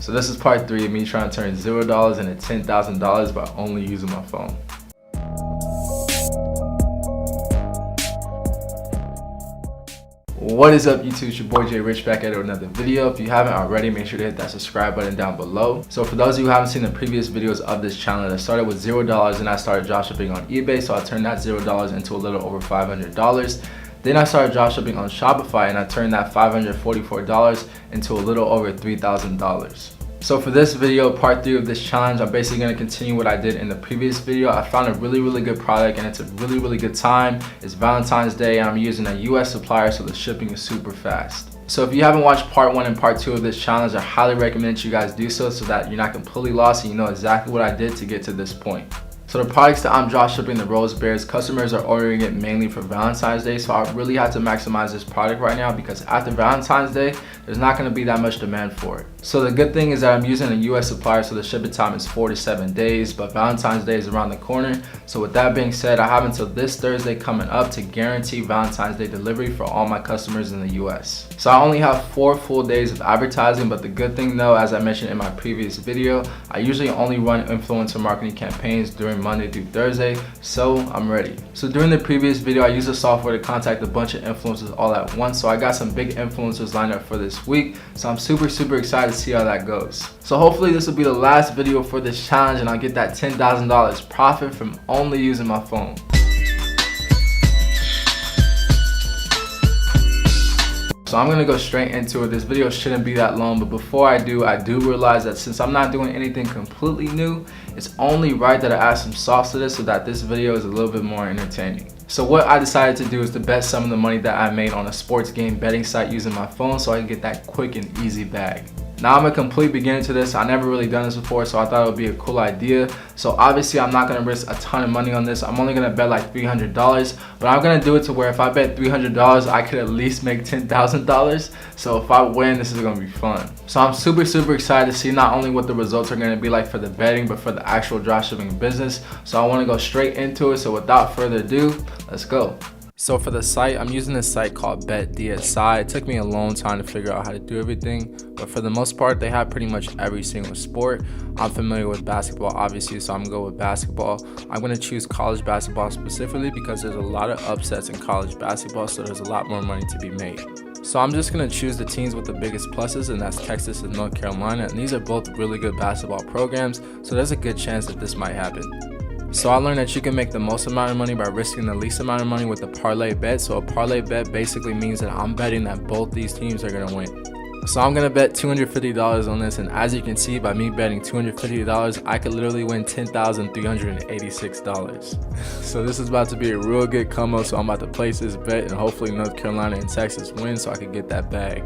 So this is part 3 of me trying to turn $0 into $10,000 by only using my phone. What is up YouTube, it's your boy Jay Rich back at another video. If you haven't already, make sure to hit that subscribe button down below. So for those of you who haven't seen the previous videos of this channel, I started with $0 and I started dropshipping on eBay, so I turned that $0 into a little over $500. Then I started dropshipping on Shopify and I turned that $544 into a little over $3,000. So for this video, part 3 of this challenge, I'm basically going to continue what I did in the previous video. I found a really good product and it's a really good time. It's Valentine's Day and I'm using a US supplier, so the shipping is super fast. So if you haven't watched part 1 and part 2 of this challenge, I highly recommend you guys do so that you're not completely lost and you know exactly what I did to get to this point. So the products that I'm dropshipping, the Rose Bears, customers are ordering it mainly for Valentine's Day, so I really have to maximize this product right now because after Valentine's Day, there's not going to be that much demand for it. So the good thing is that I'm using a US supplier, so the shipping time is 4 to 7 days, but Valentine's Day is around the corner. So with that being said, I have until this Thursday coming up to guarantee Valentine's Day delivery for all my customers in the US. So I only have 4 full days of advertising, but the good thing though, as I mentioned in my previous video, I usually only run influencer marketing campaigns during Monday through Thursday, so I'm ready. So during the previous video, I used the software to contact a bunch of influencers all at once, so I got some big influencers lined up for this week, so I'm super excited to see how that goes. So hopefully this will be the last video for this challenge and I'll get that $10,000 profit from only using my phone. So I'm gonna go straight into it. This video shouldn't be that long, but before I do realize that since I'm not doing anything completely new, it's only right that I add some sauce to this so that this video is a little bit more entertaining. So what I decided to do is to bet some of the money that I made on a sports game betting site using my phone so I can get that quick and easy bag. Now I'm a complete beginner to this. I never really done this before, so I thought it would be a cool idea. So obviously I'm not gonna risk a ton of money on this. I'm only gonna bet like $300, but I'm gonna do it to where if I bet $300, I could at least make $10,000. So if I win, this is gonna be fun. So I'm super excited to see not only what the results are gonna be like for the betting, but for the actual dropshipping business. So I wanna go straight into it. So without further ado, let's go. So for the site, I'm using this site called BetDSI. It took me a long time to figure out how to do everything, but for the most part, they have pretty much every single sport. I'm familiar with basketball, obviously, so I'm going to go with basketball. I'm going to choose college basketball specifically because there's a lot of upsets in college basketball, so there's a lot more money to be made. So I'm just going to choose the teams with the biggest pluses, and that's Texas and North Carolina, and these are both really good basketball programs, so there's a good chance that this might happen. So I learned that you can make the most amount of money by risking the least amount of money with a parlay bet. So a parlay bet basically means that I'm betting that both these teams are going to win. So I'm going to bet $250 on this, and as you can see, by me betting $250, I could literally win $10,386. So this is about to be a real good come up, so I'm about to place this bet and hopefully North Carolina and Texas win so I can get that bag.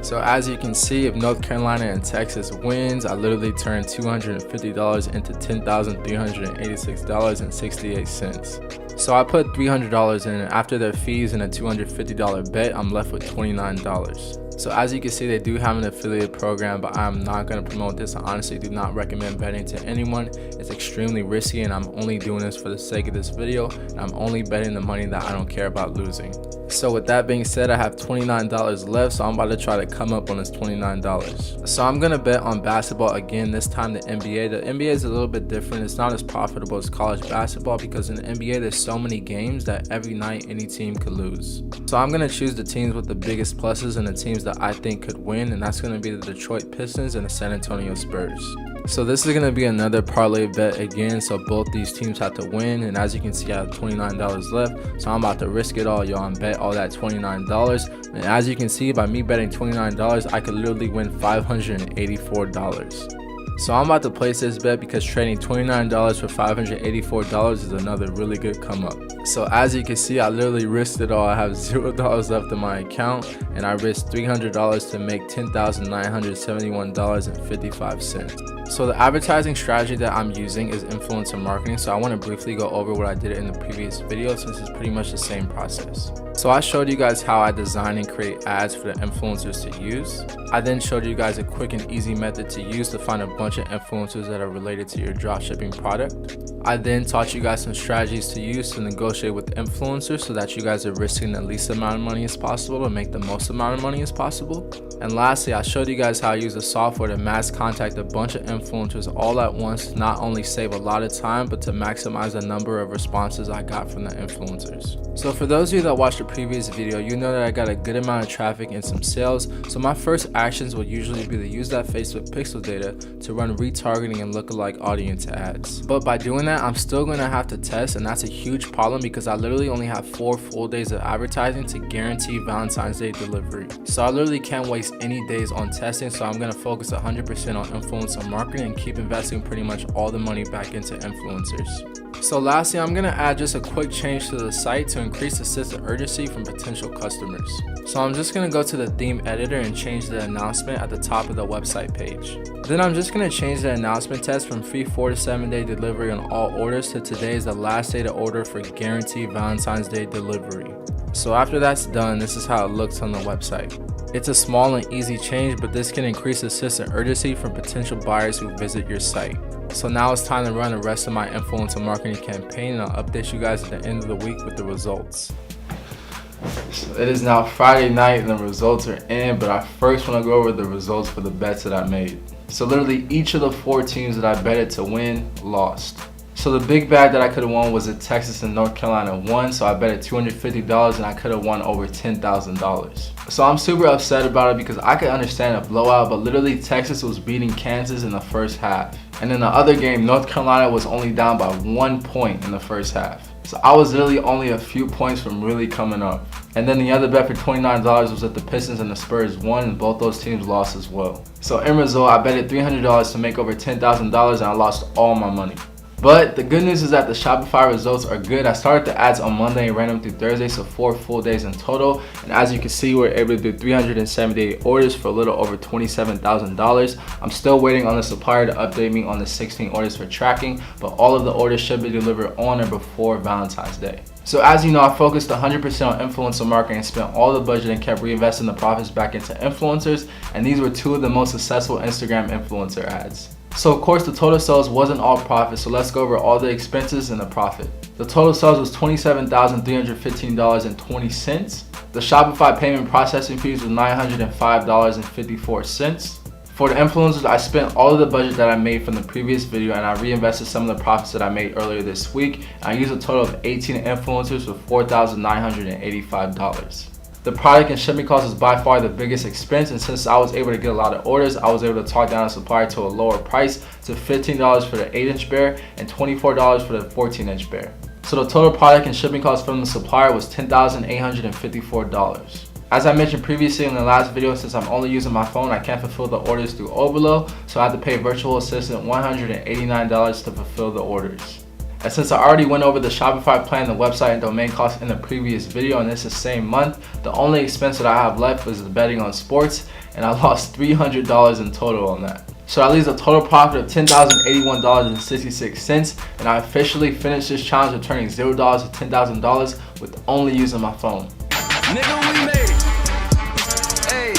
So as you can see, if North Carolina and Texas wins, I literally turn $250 into $10,386.68. So I put $300 in, and after their fees and a $250 bet, I'm left with $29. So as you can see, they do have an affiliate program, but I'm not going to promote this. I honestly do not recommend betting to anyone. It's extremely risky, and I'm only doing this for the sake of this video, and I'm only betting the money that I don't care about losing. So with that being said, I have $29 left, so I'm about to try to come up on this $29. So I'm going to bet on basketball again, this time the NBA. The NBA is a little bit different. It's not as profitable as college basketball because in the NBA there's so many games that every night any team could lose. So I'm going to choose the teams with the biggest pluses and the teams that I think could win, and that's going to be the Detroit Pistons and the San Antonio Spurs. So this is going to be another parlay bet again, so both these teams have to win, and as you can see, I have $29 left, so I'm about to risk it all, y'all, and bet all that $29. And as you can see, by me betting $29, I could literally win $584. So I'm about to place this bet because trading $29 for $584 is another really good come up. So as you can see, I literally risked it all. I have $0 left in my account, and I risked $300 to make $10,971.55. So the advertising strategy that I'm using is influencer marketing. So I want to briefly go over what I did in the previous video since it's pretty much the same process. So I showed you guys how I design and create ads for the influencers to use. I then showed you guys a quick and easy method to use to find a bunch of influencers that are related to your dropshipping product. I then taught you guys some strategies to use to negotiate associated with influencers so that you guys are risking the least amount of money as possible to make the most amount of money as possible. And lastly, I showed you guys how I use the software to mass contact a bunch of influencers all at once to not only save a lot of time, but to maximize the number of responses I got from the influencers. So for those of you that watched the previous video, you know that I got a good amount of traffic and some sales. So my first actions would usually be to use that Facebook pixel data to run retargeting and lookalike audience ads. But by doing that, I'm still going to have to test, and that's a huge problem because I literally only have 4 full days of advertising to guarantee Valentine's Day delivery. So I literally can't waste any days on testing, so I'm going to focus 100% on influencer marketing and keep investing pretty much all the money back into influencers. So lastly, I'm going to add just a quick change to the site to increase the sense of urgency from potential customers. So I'm just going to go to the theme editor and change the announcement at the top of the website page. Then I'm just going to change the announcement text from free 4 to 7 day delivery on all orders to today is the last day to order for guaranteed Valentine's Day delivery. So after that's done, this is how it looks on the website. It's a small and easy change, but this can increase the sense of urgency from potential buyers who visit your site. So now it's time to run the rest of my influencer marketing campaign, and I'll update you guys at the end of the week with the results. So it is now Friday night and the results are in, but I first want to go over the results for the bets that I made. So literally each of the 4 teams that I betted to win lost. So the big bet that I could have won was that Texas and North Carolina won, so I betted $250 and I could have won over $10,000. So I'm super upset about it because I could understand a blowout, but literally Texas was beating Kansas in the first half. And in the other game, North Carolina was only down by 1 point in the first half. So I was literally only a few points from really coming up. And then the other bet for $29 was that the Pistons and the Spurs won, and both those teams lost as well. So in result, I betted $300 to make over $10,000 and I lost all my money. But the good news is that the Shopify results are good. I started the ads on Monday and ran them through Thursday, so 4 full days in total. And as you can see, we're able to do 378 orders for a little over $27,000. I'm still waiting on the supplier to update me on the 16 orders for tracking, but all of the orders should be delivered on or before Valentine's Day. So as you know, I focused 100% on influencer marketing and spent all the budget and kept reinvesting the profits back into influencers. And these were 2 of the most successful Instagram influencer ads. So of course the total sales wasn't all profit, so let's go over all the expenses and the profit. The total sales was $27,315.20. The Shopify payment processing fees was $905.54. For the influencers, I spent all of the budget that I made from the previous video and I reinvested some of the profits that I made earlier this week. I used a total of 18 influencers with $4,985. The product and shipping cost is by far the biggest expense, and since I was able to get a lot of orders, I was able to talk down a supplier to a lower price to $15 for the 8-inch bear and $24 for the 14-inch bear. So the total product and shipping cost from the supplier was $10,854. As I mentioned previously in the last video, since I'm only using my phone, I can't fulfill the orders through Overflow, so I have to pay Virtual Assistant $189 to fulfill the orders. And since I already went over the Shopify plan, the website, and domain costs in the previous video, and it's the same month, the only expense that I have left was the betting on sports, and I lost $300 in total on that. So that leaves a total profit of $10,081.66, and I officially finished this challenge of turning $0 to $10,000 with only using my phone. Nigga, we made it. Hey,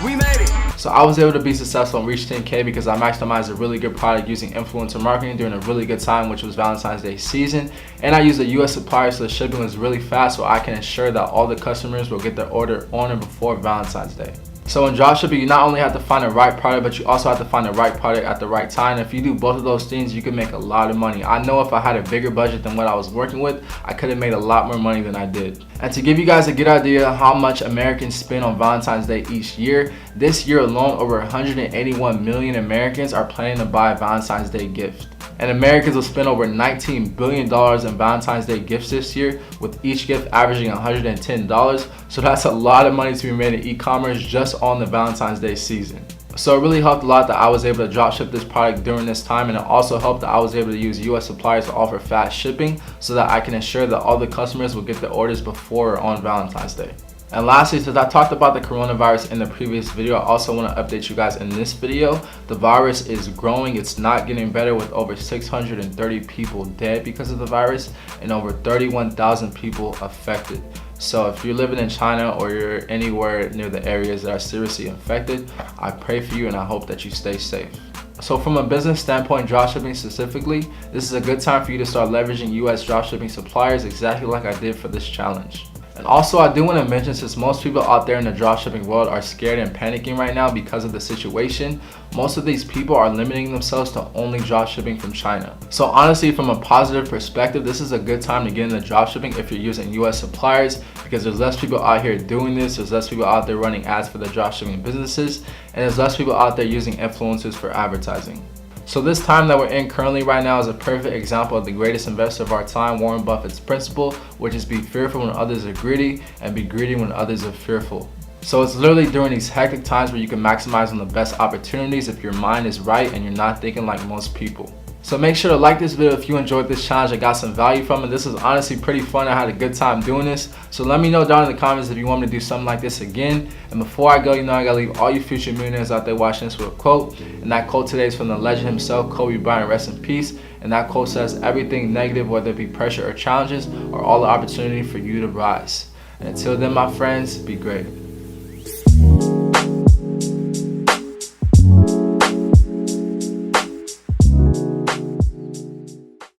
we made it. So I was able to be successful and reach 10K because I maximized a really good product using influencer marketing during a really good time, which was Valentine's Day season. And I used a US supplier, so the shipping was really fast, so I can ensure that all the customers will get their order on or before Valentine's Day. So in dropshipping, you not only have to find the right product, but you also have to find the right product at the right time. If you do both of those things, you can make a lot of money. I know if I had a bigger budget than what I was working with, I could have made a lot more money than I did. And to give you guys a good idea of how much Americans spend on Valentine's Day each year, this year alone, over 181 million Americans are planning to buy a Valentine's Day gift. And Americans will spend over $19 billion in Valentine's Day gifts this year, with each gift averaging $110. So that's a lot of money to be made in e-commerce just on the Valentine's Day season. So it really helped a lot that I was able to drop ship this product during this time, and it also helped that I was able to use US suppliers to offer fast shipping so that I can ensure that all the customers will get their orders before or on Valentine's Day. And lastly, since I talked about the coronavirus in the previous video, I also want to update you guys in this video. The virus is growing. It's not getting better, with over 630 people dead because of the virus and over 31,000 people affected. So if you're living in China or you're anywhere near the areas that are seriously infected, I pray for you and I hope that you stay safe. So from a business standpoint, dropshipping specifically, this is a good time for you to start leveraging US dropshipping suppliers exactly like I did for this challenge. And also, I do want to mention, since most people out there in the dropshipping world are scared and panicking right now because of the situation, most of these people are limiting themselves to only dropshipping from China. So honestly, from a positive perspective, this is a good time to get into dropshipping if you're using US suppliers, because there's less people out here doing this, there's less people out there running ads for the dropshipping businesses, and there's less people out there using influencers for advertising. So this time that we're in currently right now is a perfect example of the greatest investor of our time, Warren Buffett's principle, which is be fearful when others are greedy and be greedy when others are fearful. So it's literally during these hectic times where you can maximize on the best opportunities if your mind is right and you're not thinking like most people. So make sure to like this video if you enjoyed this challenge and got some value from it. This is honestly pretty fun. I had a good time doing this. So let me know down in the comments if you want me to do something like this again. And before I go, you know I gotta leave all you future millionaires out there watching this with a quote. And that quote today is from the legend himself, Kobe Bryant, rest in peace. And that quote says, everything negative, whether it be pressure or challenges, are all the opportunity for you to rise. And until then, my friends, be great.